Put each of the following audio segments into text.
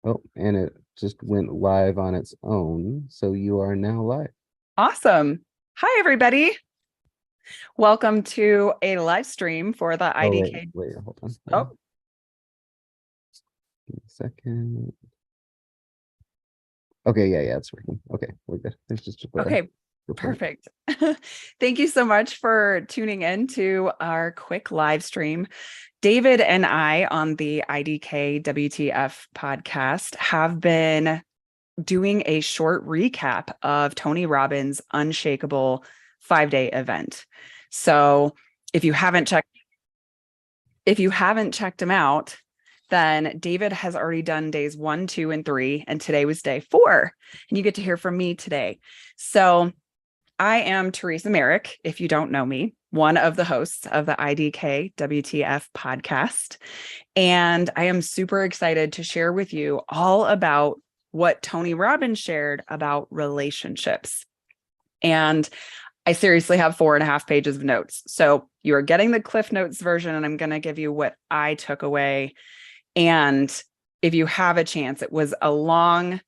Oh, and it just went live on its own. So you are now live. Awesome. Hi, everybody. Welcome to a live stream for the Oh, wait, IDK. wait, hold on. Oh, Give me a second. Okay, yeah, it's working. Okay, we're good. There's just a okay. report. Perfect. Thank you so much for tuning in to our quick live stream. David and I on the IDK WTF podcast have been doing a short recap of Tony Robbins' Unshakable 5-day event. So if you haven't checked him out, then David has already done days 1, 2, and 3, and today was day 4, and you get to hear from me today. So I am Teresa Merrick, if you don't know me, one of the hosts of the IDK WTF podcast, and I am super excited to share with you all about what Tony Robbins shared about relationships. And I seriously have 4.5 pages of notes. So you are getting the Cliff Notes version, and I'm going to give you what I took away. And if you have a chance, it was a long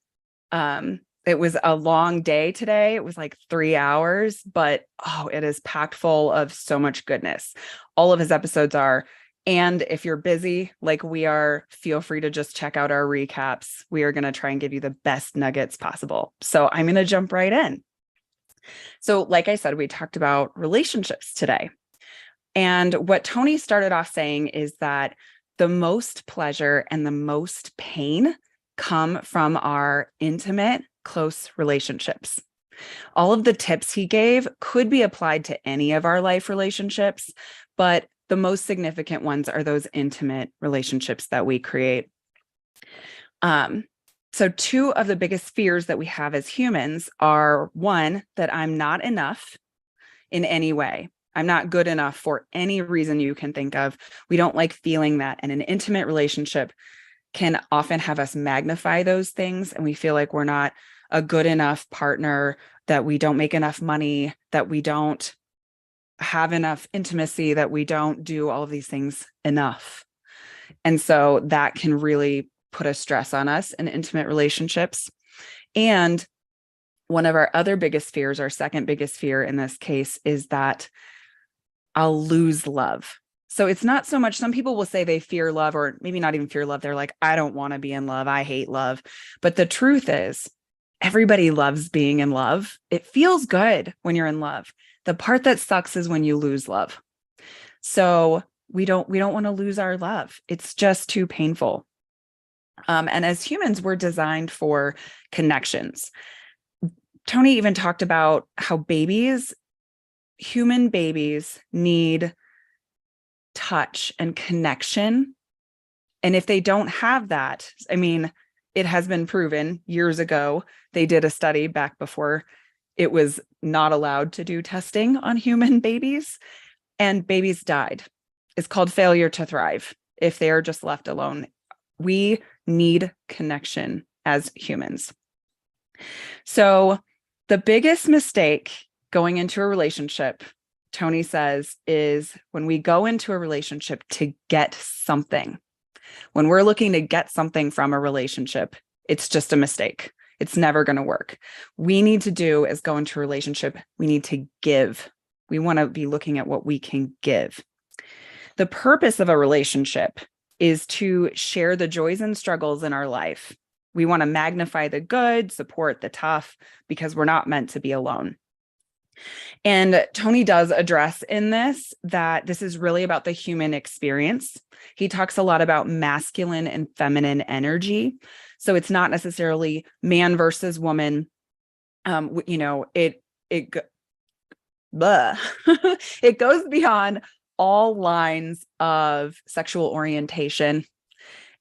day today. It was like 3 hours, but it is packed full of so much goodness. All of his episodes are. And if you're busy like we are, feel free to just check out our recaps. We are going to try and give you the best nuggets possible. So I'm going to jump right in. So, like I said, we talked about relationships today. And what Tony started off saying is that the most pleasure and the most pain come from our intimate, close relationships. All of the tips he gave could be applied to any of our life relationships, but the most significant ones are those intimate relationships that we create. So 2 of the biggest fears that we have as humans are, one, that I'm not enough in any way. I'm not good enough for any reason you can think of. We don't like feeling that. And an intimate relationship can often have us magnify those things. And we feel like we're not a good enough partner, that we don't make enough money, that we don't have enough intimacy, that we don't do all of these things enough. And so that can really put a stress on us in intimate relationships. And one of our other biggest fears, our second biggest fear in this case, is that I'll lose love. So it's not so much, some people will say they fear love, or maybe not even fear love. They're like, I don't want to be in love. I hate love. But the truth is, everybody loves being in love. It feels good when you're in love. The part that sucks is when you lose love. So we don't want to lose our love. It's just too painful. And as humans, we're designed for connections. Tony even talked about how human babies need touch and connection. And if they don't have that, I mean, it has been proven years ago. They did a study back before it was not allowed to do testing on human babies, and babies died. It's called failure to thrive if they are just left alone. We need connection as humans. So the biggest mistake going into a relationship, Tony says, is when we go into a relationship to get something. When we're looking to get something from a relationship, it's just a mistake. It's never going to work. We need to do is go into a relationship. We need to give. We want to be looking at what we can give. The purpose of a relationship is to share the joys and struggles in our life. We want to magnify the good, support the tough, because we're not meant to be alone. And Tony does address in this that this is really about the human experience. He talks a lot about masculine and feminine energy. So it's not necessarily man versus woman. It it goes beyond all lines of sexual orientation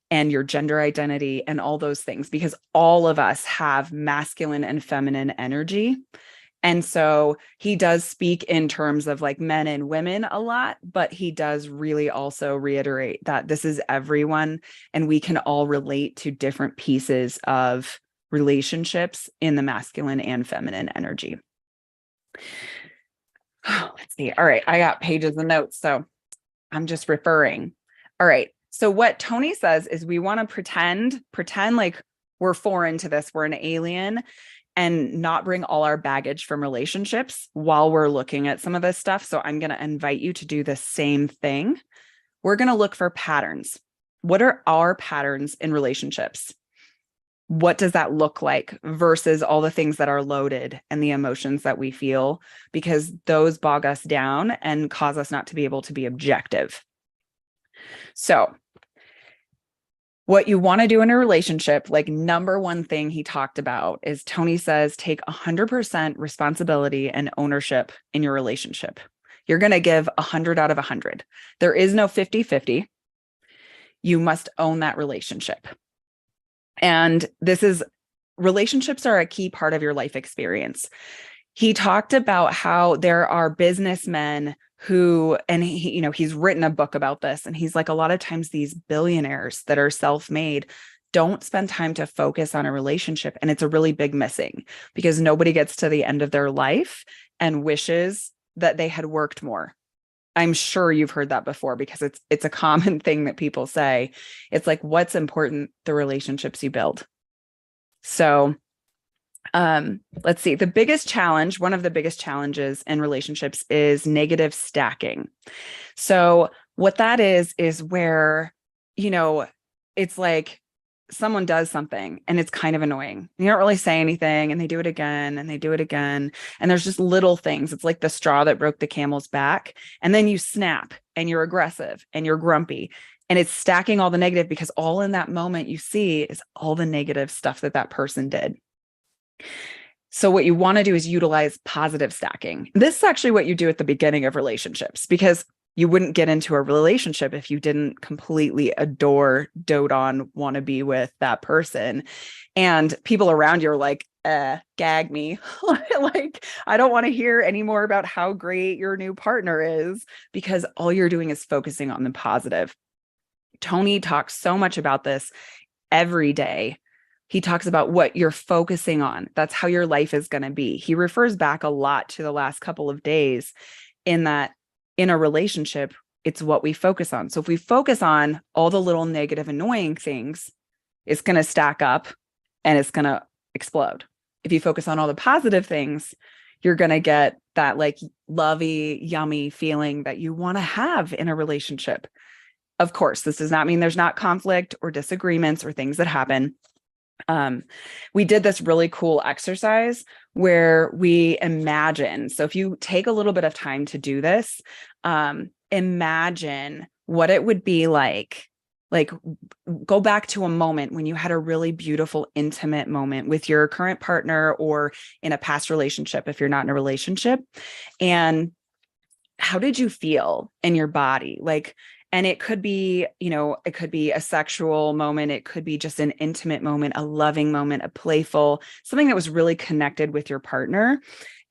and your gender identity and all those things, because all of us have masculine and feminine energy. And so he does speak in terms of like men and women a lot, but he does really also reiterate that this is everyone, and we can all relate to different pieces of relationships in the masculine and feminine energy. Let's see. All right. I got pages of notes, so I'm just referring. All right. So what Tony says is we want to pretend like we're foreign to this, we're an alien, and not bring all our baggage from relationships while we're looking at some of this stuff. So I'm going to invite you to do the same thing. We're going to look for patterns. What are our patterns in relationships? What does that look like versus all the things that are loaded and the emotions that we feel, because those bog us down and cause us not to be able to be objective. So what you want to do in a relationship, like number one thing he talked about is Tony says, take 100% responsibility and ownership in your relationship. You're going to give 100 out of 100. There is no 50-50. You must own that relationship. And relationships are a key part of your life experience. He talked about how there are businessmen who, and he's written a book about this, and he's like, a lot of times these billionaires that are self-made don't spend time to focus on a relationship. And it's a really big missing, because nobody gets to the end of their life and wishes that they had worked more. I'm sure you've heard that before, because it's a common thing that people say. It's like, what's important? The relationships you build. So let's see. One of the biggest challenges in relationships is negative stacking. So what that is where, it's like someone does something and it's kind of annoying. You don't really say anything, and they do it again and they do it again. And there's just little things. It's like the straw that broke the camel's back. And then you snap and you're aggressive and you're grumpy. And it's stacking all the negative, because all in that moment you see is all the negative stuff that person did. So what you want to do is utilize positive stacking. This is actually what you do at the beginning of relationships, because you wouldn't get into a relationship if you didn't completely adore, dote on, want to be with that person. And people around you are like, gag me. Like, I don't want to hear any more about how great your new partner is, because all you're doing is focusing on the positive. Tony talks so much about this every day. He talks about what you're focusing on. That's how your life is going to be. He refers back a lot to the last couple of days, in that in a relationship, it's what we focus on. So if we focus on all the little negative, annoying things, it's going to stack up and it's going to explode. If you focus on all the positive things, you're going to get that like lovey, yummy feeling that you want to have in a relationship. Of course, this does not mean there's not conflict or disagreements or things that happen. We did this really cool exercise where we imagine. So if you take a little bit of time to do this, imagine what it would be like go back to a moment when you had a really beautiful, intimate moment with your current partner, or in a past relationship, if you're not in a relationship. And how did you feel in your body? And it could be, it could be a sexual moment. It could be just an intimate moment, a loving moment, a playful, something that was really connected with your partner.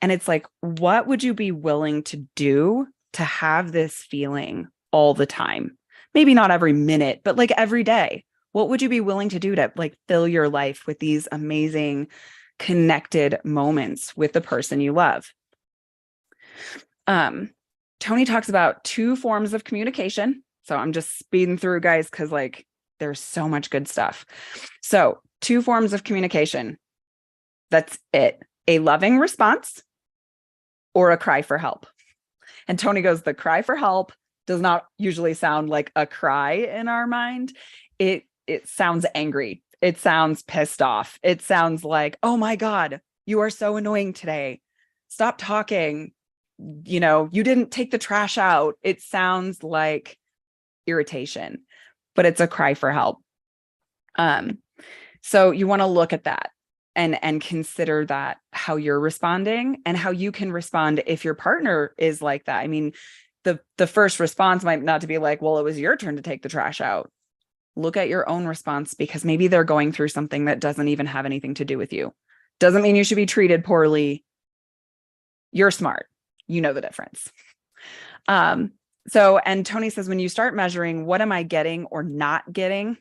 And it's like, what would you be willing to do to have this feeling all the time? Maybe not every minute, but like every day. What would you be willing to do to like fill your life with these amazing connected moments with the person you love? Tony talks about 2 forms of communication. So I'm just speeding through, guys, because like there's so much good stuff. So 2 forms of communication. That's it. A loving response or a cry for help. And Tony goes, the cry for help does not usually sound like a cry in our mind. It sounds angry. It sounds pissed off. It sounds like, oh my God, you are so annoying today. Stop talking. You didn't take the trash out. It sounds like irritation, but it's a cry for help. So you want to look at that and consider that, how you're responding and how you can respond if your partner is like that. I mean, the first response might not to be like, well, it was your turn to take the trash out. Look at your own response, because maybe they're going through something that doesn't even have anything to do with you. Doesn't mean you should be treated poorly. You're smart. You know the difference. And Tony says, when you start measuring, what am I getting or not getting,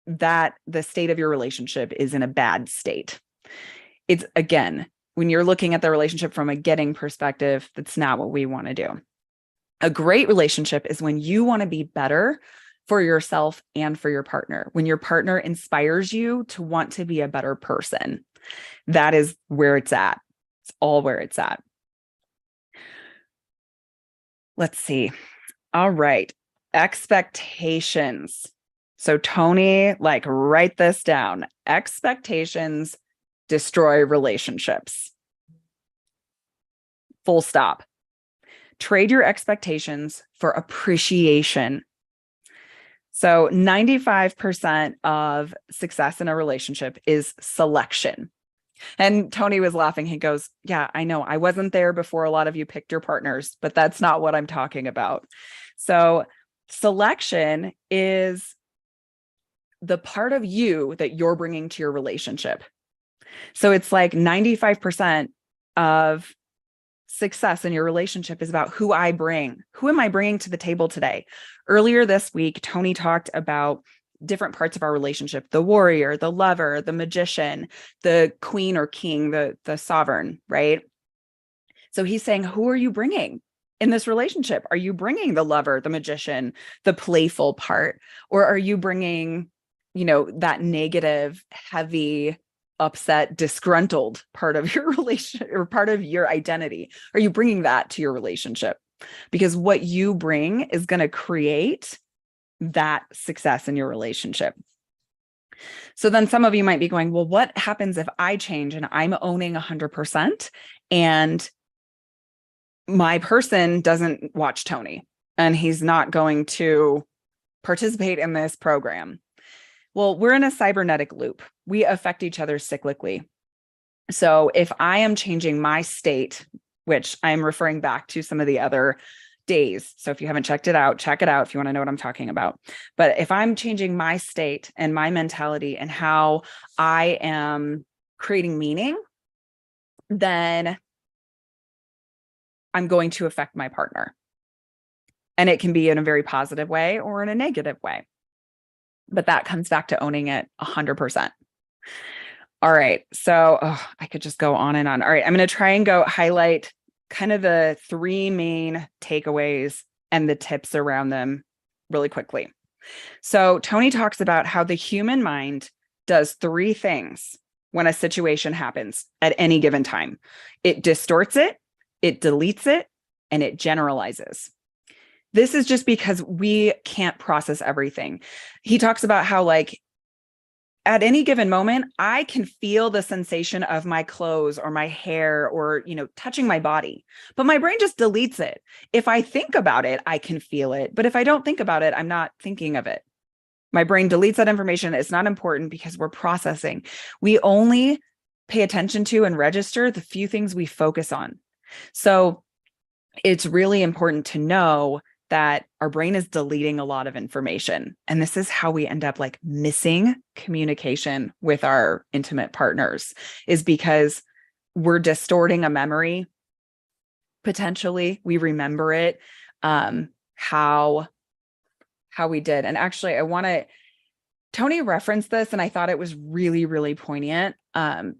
that the state of your relationship is in a bad state. It's, again, when you're looking at the relationship from a getting perspective, that's not what we want to do. A great relationship is when you want to be better for yourself and for your partner. When your partner inspires you to want to be a better person, that is where it's at. It's all where it's at. Let's see. All right. Expectations. So Tony, like, write this down. Expectations destroy relationships. Full stop. Trade your expectations for appreciation. So 95% of success in a relationship is selection. And Tony was laughing. He goes, yeah, I know. I wasn't there before a lot of you picked your partners, but that's not what I'm talking about. So selection is the part of you that you're bringing to your relationship. So it's like 95% of success in your relationship is about who I bring. Who am I bringing to the table today? Earlier this week, Tony talked about different parts of our relationship: the warrior, the lover, the magician, the queen or king, the sovereign, right? So he's saying, who are you bringing in this relationship? Are you bringing the lover, the magician, the playful part? Or are you bringing, that negative, heavy, upset, disgruntled part of your relationship or part of your identity? Are you bringing that to your relationship? Because what you bring is going to create that success in your relationship. So then some of you might be going, well, what happens if I change and I'm owning 100% and my person doesn't watch Tony and he's not going to participate in this program? Well, we're in a cybernetic loop. We affect each other cyclically. So if I am changing my state, which I'm referring back to some of the other days. So if you haven't checked it out, check it out if you want to know what I'm talking about. But if I'm changing my state and my mentality and how I am creating meaning, then I'm going to affect my partner. And it can be in a very positive way or in a negative way. But that comes back to owning it 100%. All right. So I could just go on and on. All right. I'm going to try and highlight kind of the three main takeaways and the tips around them really quickly. So Tony talks about how the human mind does three things when a situation happens at any given time. It distorts it, it deletes it, and it generalizes. This is just because we can't process everything. He talks about how, like, at any given moment, I can feel the sensation of my clothes or my hair or, touching my body, but my brain just deletes it. If I think about it, I can feel it. But if I don't think about it, I'm not thinking of it. My brain deletes that information. It's not important because we're processing. We only pay attention to and register the few things we focus on. So it's really important to know that our brain is deleting a lot of information. And this is how we end up missing communication with our intimate partners, is because we're distorting a memory. Potentially, we remember it, how we did. And actually, Tony referenced this, and I thought it was really, really poignant.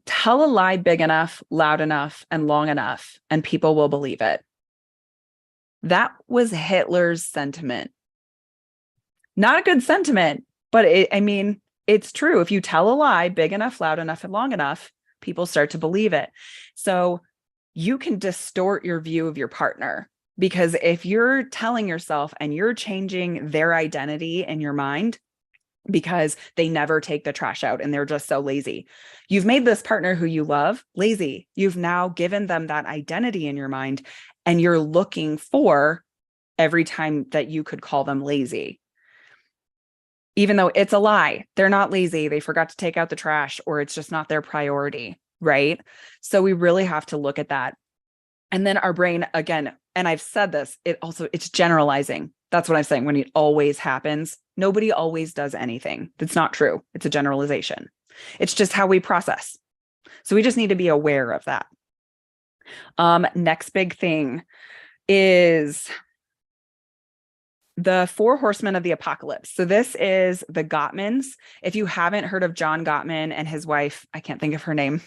Tell a lie big enough, loud enough, and long enough, and people will believe it. That was Hitler's sentiment. Not a good sentiment, but it's true. If you tell a lie big enough, loud enough, and long enough, people start to believe it. So you can distort your view of your partner, because if you're telling yourself and you're changing their identity in your mind because they never take the trash out and they're just so lazy, you've made this partner who you love lazy. You've now given them that identity in your mind, and you're looking for every time that you could call them lazy, even though it's a lie. They're not lazy. They forgot to take out the trash, or it's just not their priority, right? So we really have to look at that. And then our brain, again, and I've said this, it's generalizing. That's what I'm saying. When it always happens, nobody always does anything. That's not true. It's a generalization. It's just how we process. So we just need to be aware of that. Next big thing is the 4 horsemen of the apocalypse. So this is the Gottmans. If you haven't heard of John Gottman and his wife, I can't think of her name,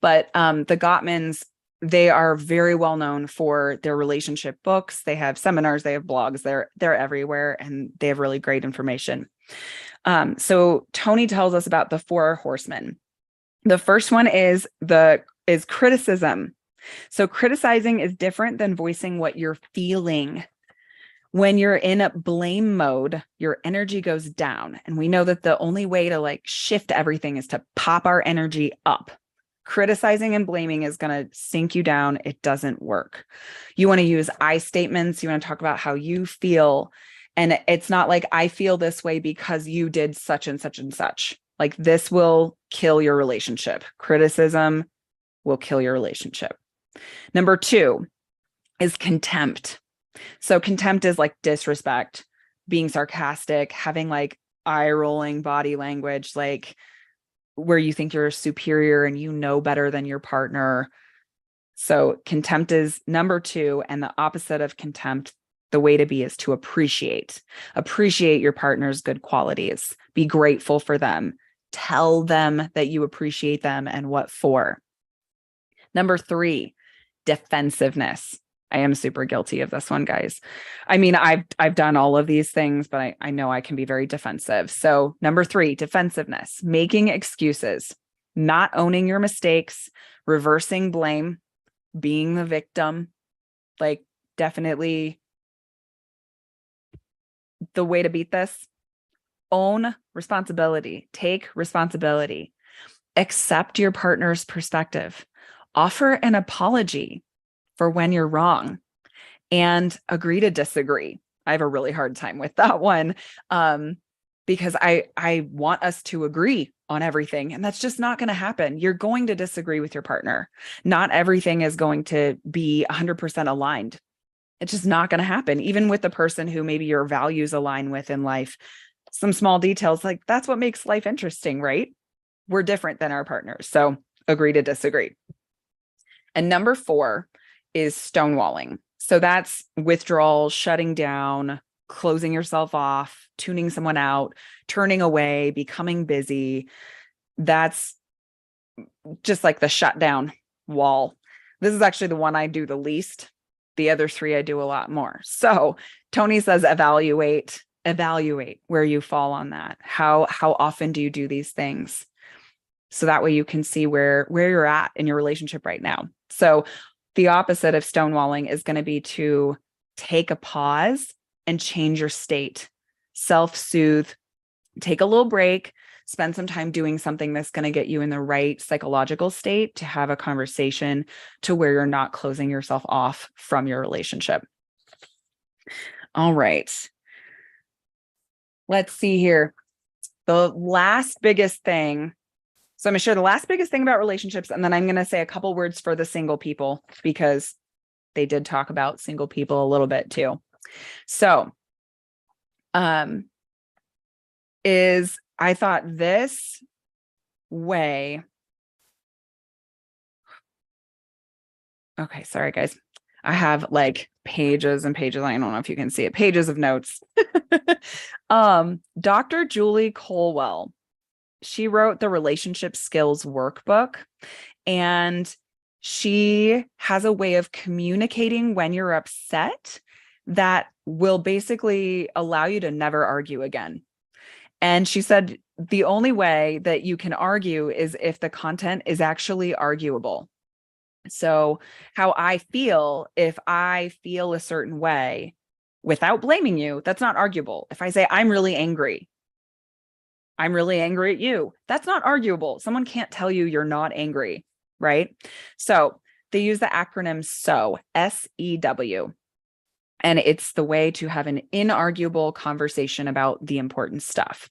but the Gottmans they are very well known for their relationship books. They have seminars, they have blogs, they're everywhere, and they have really great information. So Tony tells us about the four horsemen. The first one is criticism. So criticizing is different than voicing what you're feeling. When you're in a blame mode, your energy goes down. And we know that the only way to like shift everything is to pop our energy up. Criticizing and blaming is going to sink you down. It doesn't work. You want to use I statements. You want to talk about how you feel. And it's not like I feel this way because you did such and such and such. Like this will kill your relationship. Criticism will kill your relationship. Number 2 is contempt. So contempt is like disrespect, being sarcastic, having like eye rolling body language, like where you think you're superior and you know better than your partner. So contempt is number 2. And the opposite of contempt, the way to be is to appreciate your partner's good qualities. Be grateful for them. Tell them that you appreciate them and what for. Number 3, defensiveness. I am super guilty of this one, guys. I mean, I've done all of these things, but I know I can be very defensive. So number 3, defensiveness, making excuses, not owning your mistakes, reversing blame, being the victim. Like definitely the way to beat this, own responsibility, take responsibility, accept your partner's perspective, offer an apology for when you're wrong, and agree to disagree. I have a really hard time with that one because I want us to agree on everything, and that's just not going to happen. You're going to disagree with your partner. Not everything is going to be 100% aligned. It's just not going to happen. Even with the person who maybe your values align with in life, some small details, like that's what makes life interesting, right? We're different than our partners. So agree to disagree. And number 4 is stonewalling. So that's withdrawal, shutting down, closing yourself off, tuning someone out, turning away, becoming busy. That's just like the shutdown wall. This is actually the one I do the least. The other 3 I do a lot more. So Tony says evaluate where you fall on that. How often do you do these things? So that way you can see where you're at in your relationship right now. So the opposite of stonewalling is going to be to take a pause and change your state, self-soothe, take a little break, spend some time doing something that's going to get you in the right psychological state to have a conversation to where you're not closing yourself off from your relationship. All right. Let's see here. The last biggest thing. So I'm going to share the last biggest thing about relationships, and then I'm going to say a couple words for the single people because they did talk about single people a little bit too. So, I thought this way. Okay, sorry guys. I have like pages and pages. I don't know if you can see it. Pages of notes. Dr. Julie Colwell, she wrote the Relationship Skills Workbook, and she has a way of communicating when you're upset that will basically allow you to never argue again. And she said the only way that you can argue is if the content is actually arguable. So how I feel, if I feel a certain way without blaming you, that's not arguable. If I say, I'm really angry at you, that's not arguable. Someone can't tell you you're not angry, right? So they use the acronym SEW, SEW. And it's the way to have an inarguable conversation about the important stuff.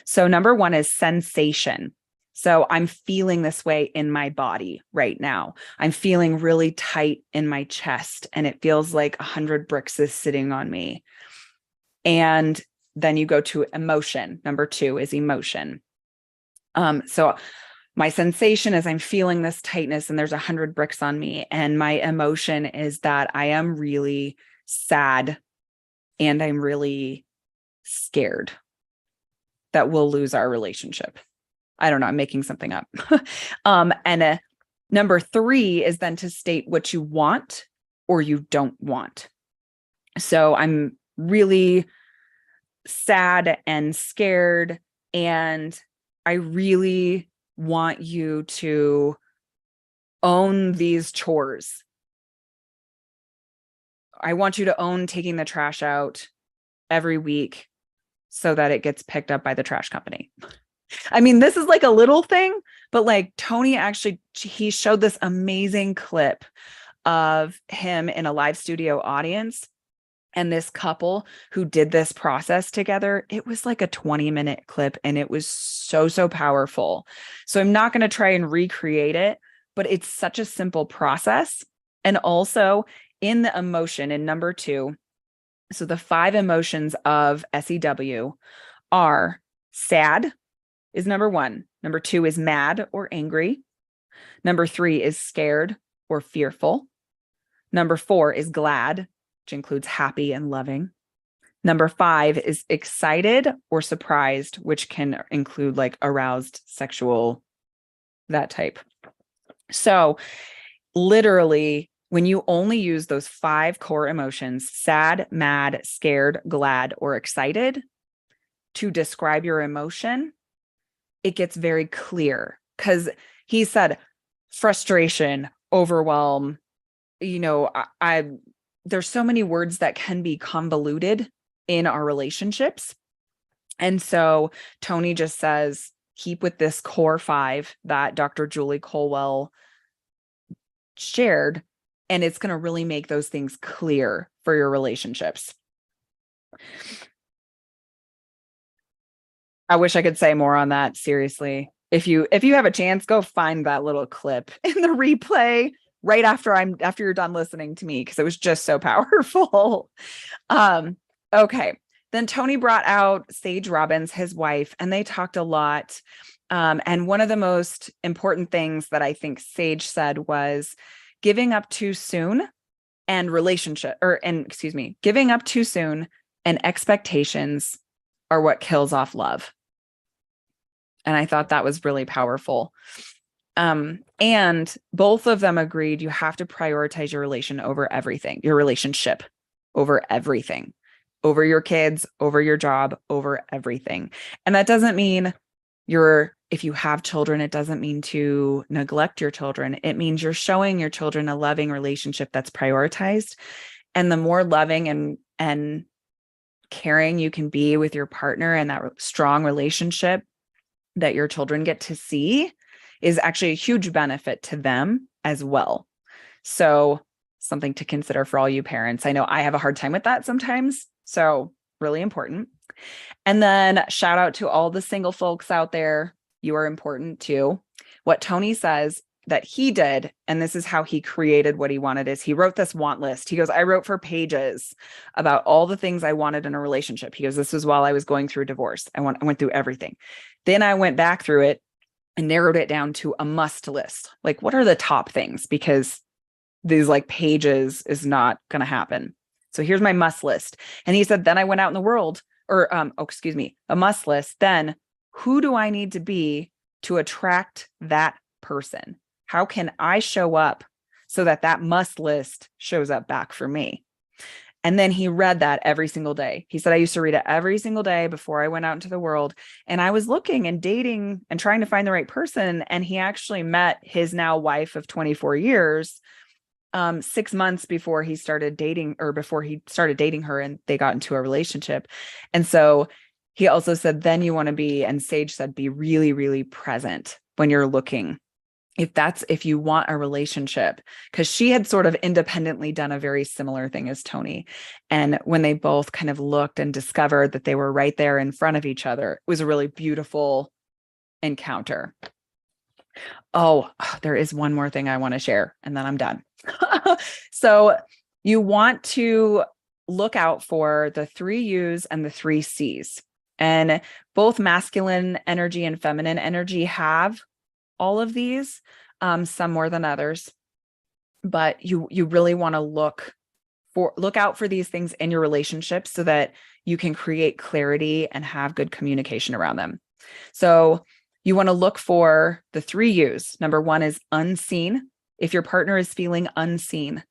So number 1 is sensation. So I'm feeling this way in my body right now. I'm feeling really tight in my chest, and it feels like 100 bricks is sitting on me. And then you go to emotion. Number 2 is emotion. So my sensation is I'm feeling this tightness and there's 100 bricks on me. And my emotion is that I am really sad and I'm really scared that we'll lose our relationship. I don't know. I'm making something up. And Number 3 is then to state what you want or you don't want. So I'm really sad and scared, and I really want you to own these chores. I want you to own taking the trash out every week so that it gets picked up by the trash company. I mean, this is like a little thing, but like Tony actually, he showed this amazing clip of him in a live studio audience and this couple who did this process together. It was like a 20-minute clip and it was so, so powerful. So I'm not going to try and recreate it, but it's such a simple process. And also in the emotion in number 2, so the 5 emotions of SEW are sad is number 1. Number 2 is mad or angry. Number 3 is scared or fearful. Number 4 is glad, which includes happy and loving. Number 5 is excited or surprised, which can include like aroused, sexual, that type. So literally, when you only use those 5 core emotions, sad, mad, scared, glad, or excited, to describe your emotion, it gets very clear. Because he said frustration, overwhelm, there's so many words that can be convoluted in our relationships. And so Tony just says, keep with this core 5 that Dr. Julie Colwell shared, and it's going to really make those things clear for your relationships. I wish I could say more on that. Seriously. If you have a chance, go find that little clip in the replay right after you're done listening to me, because it was just so powerful. Okay. Then Tony brought out Sage Robbins, his wife, and they talked a lot. And one of the most important things that I think Sage said was giving up too soon and giving up too soon and expectations are what kills off love. And I thought that was really powerful. And both of them agreed you have to prioritize your relationship over everything, over your kids, over your job, over everything. And that doesn't mean if you have children, it doesn't mean to neglect your children. It means you're showing your children a loving relationship that's prioritized. And the more loving and caring you can be with your partner and that strong relationship that your children get to see is actually a huge benefit to them as well. So something to consider for all you parents. I know I have a hard time with that sometimes. So really important. And then shout out to all the single folks out there. You are important too. What Tony says that he did, and this is how he created what he wanted, is he wrote this want list. He goes, I wrote for pages about all the things I wanted in a relationship. He goes, this was while I was going through divorce. I went through everything. Then I went back through it and narrowed it down to a must list. Like, what are the top things? Because these like pages is not going to happen. So here's my must list. And he said, then I went out in the world, a must list. Then who do I need to be to attract that person? How can I show up so that must list shows up back for me? And then he read that every single day. He said, I used to read it every single day before I went out into the world. And I was looking and dating and trying to find the right person. And he actually met his now wife of 24 years, 6 months before he started dating her and they got into a relationship. And so he also said, then you want to be, and Sage said, be really, really present when you're looking. If you want a relationship, because she had sort of independently done a very similar thing as Tony. And when they both kind of looked and discovered that they were right there in front of each other, it was a really beautiful encounter. Oh, there is one more thing I want to share, and then I'm done. So you want to look out for the 3 U's and the 3 C's. And both masculine energy and feminine energy have all of these, some more than others, but you really want to look out for these things in your relationship so that you can create clarity and have good communication around them. So You want to look for the 3 U's. Number 1 is unseen. If your partner is feeling unseen,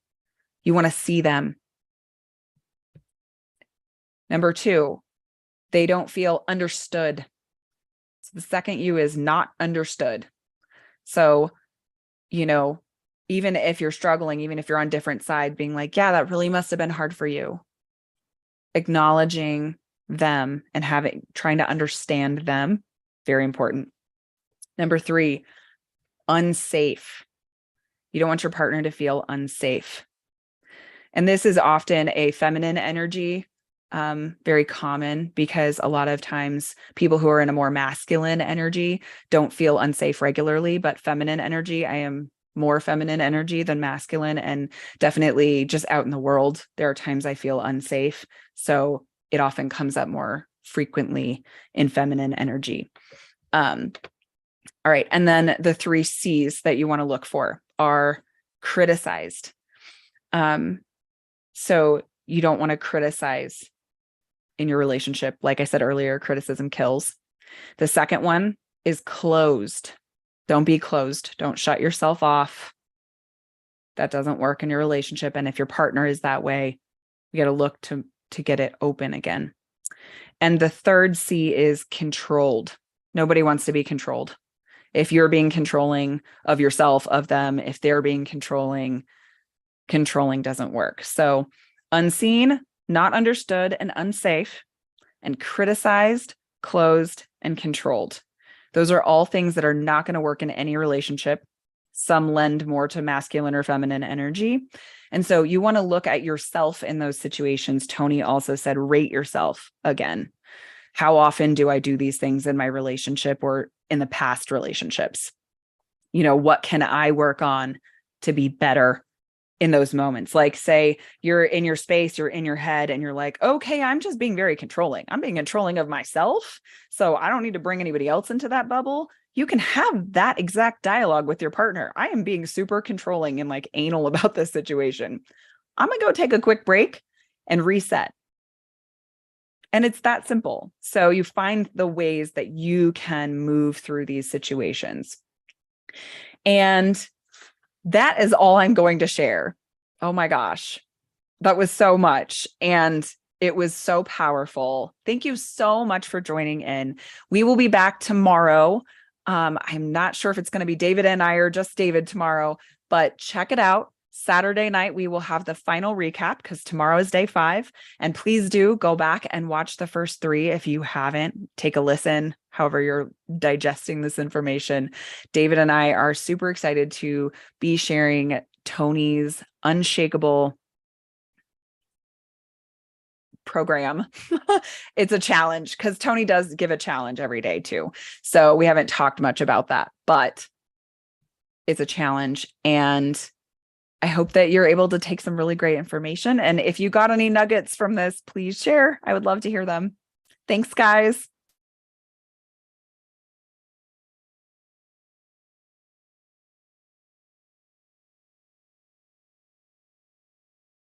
you want to see them. Number 2, they don't feel understood. So the second U is not understood. So, even if you're struggling, even if you're on different side, being like, yeah, that really must have been hard for you. Acknowledging them and trying to understand them, very important. Number 3, unsafe. You don't want your partner to feel unsafe. And this is often a feminine energy, very common, because a lot of times people who are in a more masculine energy don't feel unsafe regularly, but feminine energy, I am more feminine energy than masculine, and definitely just out in the world, there are times I feel unsafe. So it often comes up more frequently in feminine energy. All right. And then the 3 C's that you want to look for are criticized. So you don't want to criticize in your relationship. Like I said earlier, criticism kills. The second one is closed. Don't be closed. Don't shut yourself off. That doesn't work in your relationship. And if your partner is that way, you got to look to get it open again. And the third C is controlled. Nobody wants to be controlled. If you're being controlling of yourself, of them, if they're being controlling doesn't work. So unseen, not understood, and unsafe, and criticized, closed, and controlled. Those are all things that are not going to work in any relationship. Some lend more to masculine or feminine energy. And so you want to look at yourself in those situations. Tony also said, rate yourself again. How often do I do these things in my relationship or in the past relationships? What can I work on to be better in those moments? Like, say you're in your space, you're in your head, and you're like, okay, I'm just being very controlling. I'm being controlling of myself. So I don't need to bring anybody else into that bubble. You can have that exact dialogue with your partner. I am being super controlling and like anal about this situation. I'm going to go take a quick break and reset. And it's that simple. So you find the ways that you can move through these situations. And that is all I'm going to share. Oh my gosh, that was so much. And it was so powerful. Thank you so much for joining in. We will be back tomorrow. I'm not sure if it's going to be David and I or just David tomorrow, but check it out. Saturday night, we will have the final recap because tomorrow is day 5. And please do go back and watch the first 3 if you haven't. Take a listen, however you're digesting this information. David and I are super excited to be sharing Tony's Unshakable program. It's a challenge because Tony does give a challenge every day too. So we haven't talked much about that, but it's a challenge. And I hope that you're able to take some really great information. And if you got any nuggets from this, please share. I would love to hear them. Thanks, guys.